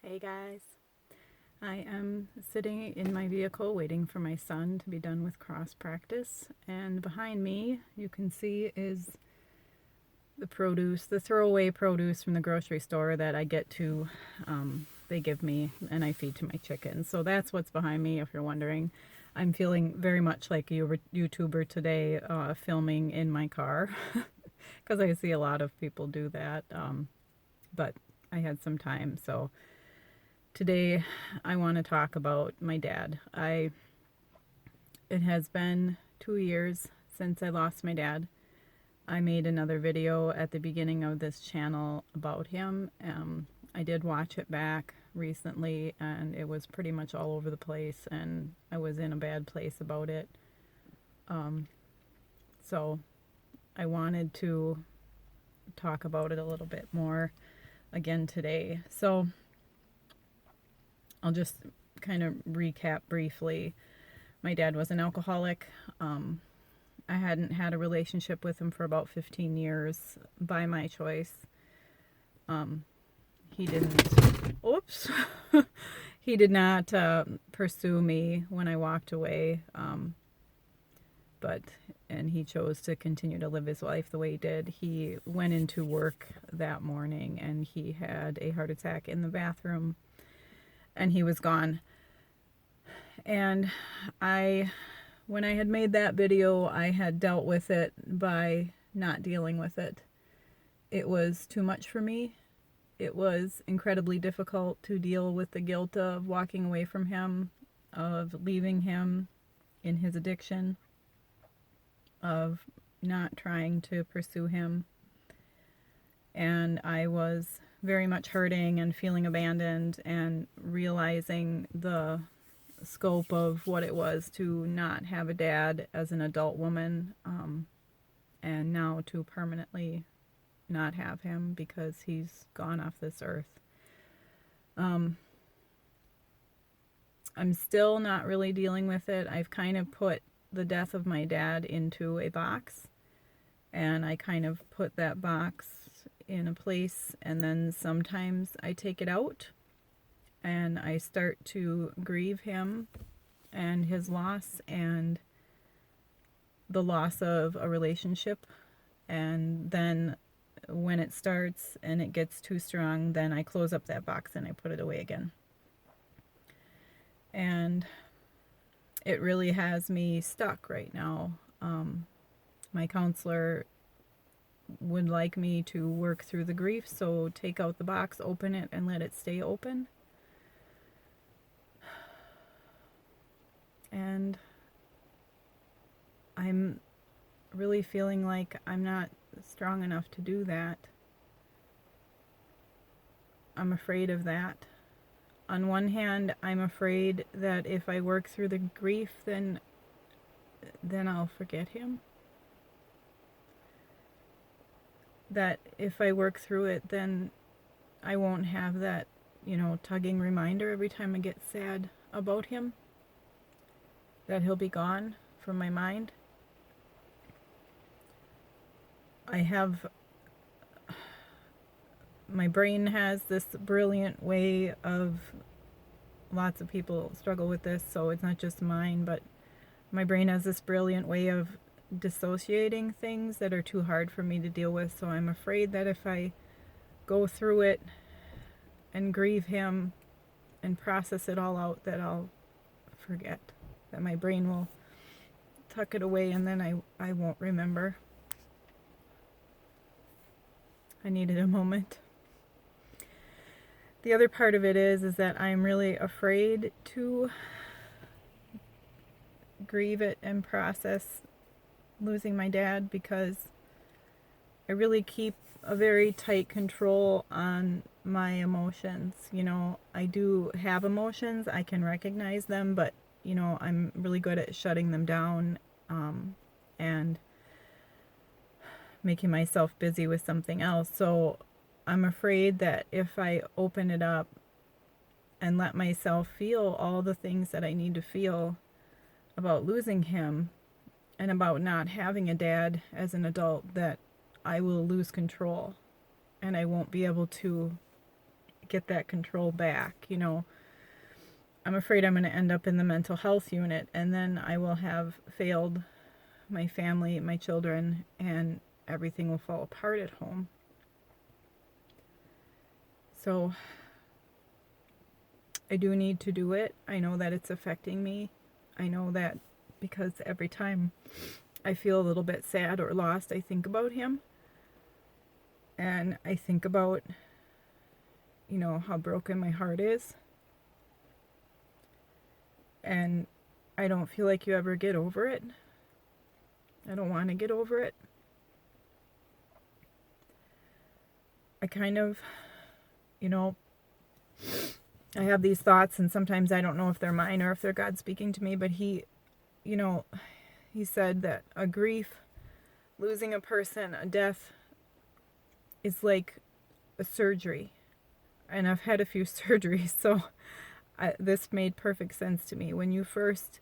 Hey guys, I am sitting in my vehicle waiting for my son to be done with cross practice, and behind me you can see is the produce, the throwaway produce from the grocery store that I get to, they give me and I feed to my chickens. So that's what's behind me, if you're wondering. I'm feeling very much like a YouTuber today, filming in my car, because I see a lot of people do that, but I had some time, so today I want to talk about my dad. It has been 2 years since I lost my dad. I made another video at the beginning of this channel about him. I did watch it back recently and it was pretty much all over the place and I was in a bad place about it. So I wanted to talk about it a little bit more again today. So I'll just kind of recap briefly. My dad was an alcoholic. I hadn't had a relationship with him for about 15 years by my choice. He didn't, oops, he did not pursue me when I walked away, and he chose to continue to live his life the way he did. He went into work that morning and he had a heart attack in the bathroom and he was gone. And when I had made that video, I had dealt with it by not dealing with it. It was too much for me. It was incredibly difficult to deal with the guilt of walking away from him, of leaving him in his addiction, of not trying to pursue him. And I was very much hurting and feeling abandoned and realizing the scope of what it was to not have a dad as an adult woman, and now to permanently not have him because he's gone off this earth. I'm still not really dealing with it. I've kind of put the death of my dad into a box and I kind of put that box in a place and then sometimes I take it out and I start to grieve him and his loss and the loss of a relationship. And then when it starts and it gets too strong, then I close up that box and I put it away again. And it really has me stuck right now. My counselor would like me to work through the grief, so take out the box, open it, and let it stay open. And I'm really feeling like I'm not strong enough to do that. I'm afraid of that. On one hand, I'm afraid that if I work through the grief, then I'll forget him. That if I work through it, then I won't have that, tugging reminder every time I get sad about him, that he'll be gone from my mind. My brain has this brilliant way of, lots of people struggle with this, so it's not just mine, but my brain has this brilliant way of dissociating things that are too hard for me to deal with. So I'm afraid that if I go through it and grieve him and process it all out, that I'll forget, that my brain will tuck it away and then I won't remember. I needed a moment. The other part of it is that I'm really afraid to grieve it and process losing my dad because I really keep a very tight control on my emotions. I do have emotions, I can recognize them, but I'm really good at shutting them down, and making myself busy with something else. So I'm afraid that if I open it up and let myself feel all the things that I need to feel about losing him and about not having a dad as an adult, that I will lose control and I won't be able to get that control back. You know, I'm afraid I'm going to end up in the mental health unit, and then I will have failed my family, my children, and everything will fall apart at home. So I do need to do it. I know that it's affecting me. I know that because every time I feel a little bit sad or lost, I think about him. And I think about, you know, how broken my heart is. And I don't feel like you ever get over it. I don't want to get over it. I kind of, you know, I have these thoughts, and sometimes I don't know if they're mine or if they're God speaking to me, but he, you know, he said that a grief, losing a person, a death, is like a surgery. And I've had a few surgeries, so this made perfect sense to me. When you first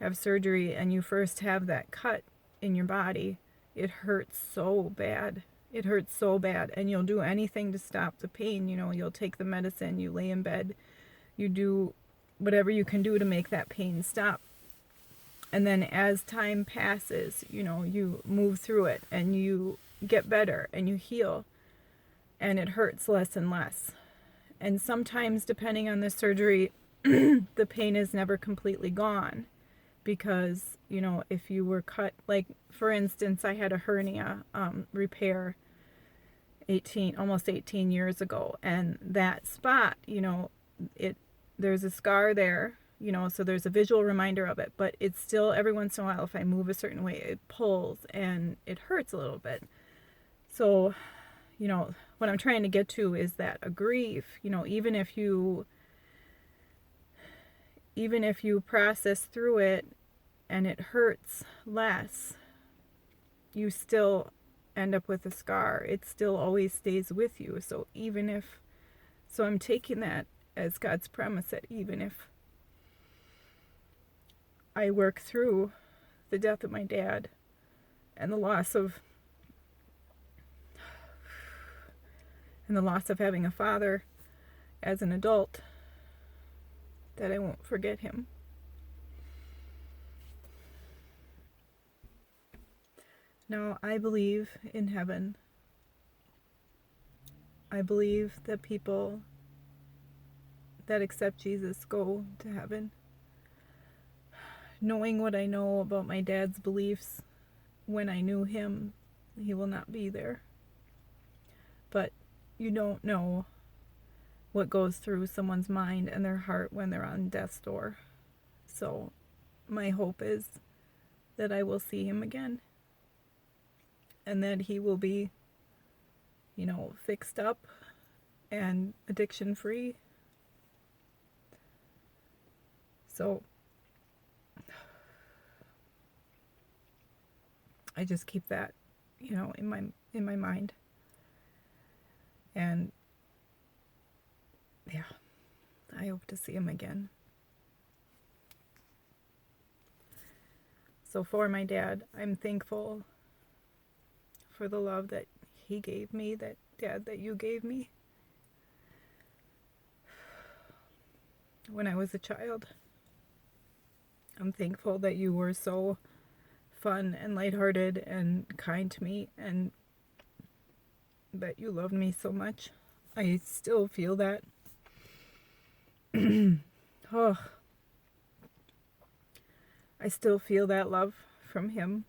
have surgery and you first have that cut in your body, it hurts so bad. It hurts so bad, and you'll do anything to stop the pain. You know, you'll take the medicine, you lay in bed, you do whatever you can do to make that pain stop. And then as time passes, you know, you move through it and you get better and you heal, and it hurts less and less. And sometimes, depending on the surgery, the pain is never completely gone, because, you know, if you were cut, like for instance, I had a hernia repair almost 18 years ago, and that spot, you know, there's a scar there, you know, so there's a visual reminder of it, but it's still, every once in a while, if I move a certain way, it pulls and it hurts a little bit. So, you know, what I'm trying to get to is that a grief, you know, even if you process through it and it hurts less, you still end up with a scar. It still always stays with you. So I'm taking that as God's promise, that even if I work through the death of my dad and the loss of having a father as an adult, that I won't forget him. Now, I believe in heaven. I believe that people that accept Jesus go to heaven. Knowing what I know about my dad's beliefs, when I knew him, he will not be there. But you don't know what goes through someone's mind and their heart when they're on death's door. So my hope is that I will see him again, and that he will be, you know, fixed up and addiction free. So I just keep that, you know, in my mind. And yeah, I hope to see him again. So for my dad, I'm thankful for the love that he gave me, that dad that you gave me when I was a child. I'm thankful that you were so fun and lighthearted and kind to me, and that you loved me so much. I still feel that. Oh, I still feel that love from him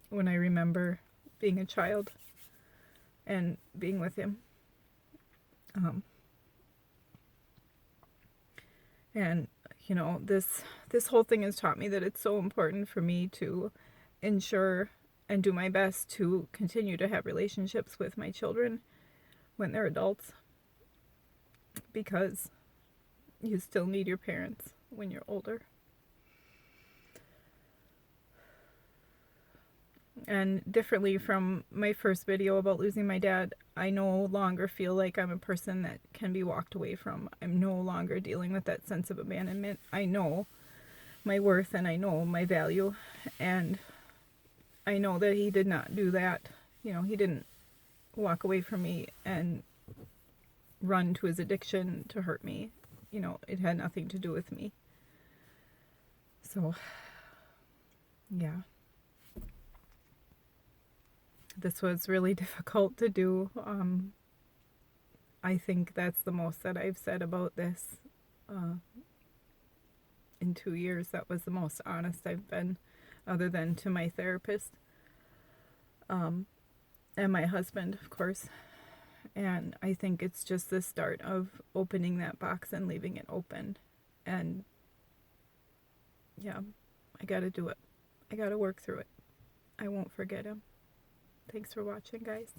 when I remember being a child and being with him. And you know, this whole thing has taught me that it's so important for me to ensure and do my best to continue to have relationships with my children when they're adults, because you still need your parents when you're older. And differently from my first video about losing my dad, I no longer feel like I'm a person that can be walked away from. I'm no longer dealing with that sense of abandonment. I know my worth and I know my value, and I know that he did not do that. You know, he didn't walk away from me and run to his addiction to hurt me. You know, it had nothing to do with me. So, yeah. This was really difficult to do. I think that's the most that I've said about this in 2 years. That was the most honest I've been, other than to my therapist and my husband, of course. And I think it's just the start of opening that box and leaving it open. And yeah, I gotta do it. I gotta work through it. I won't forget him. Thanks for watching, guys.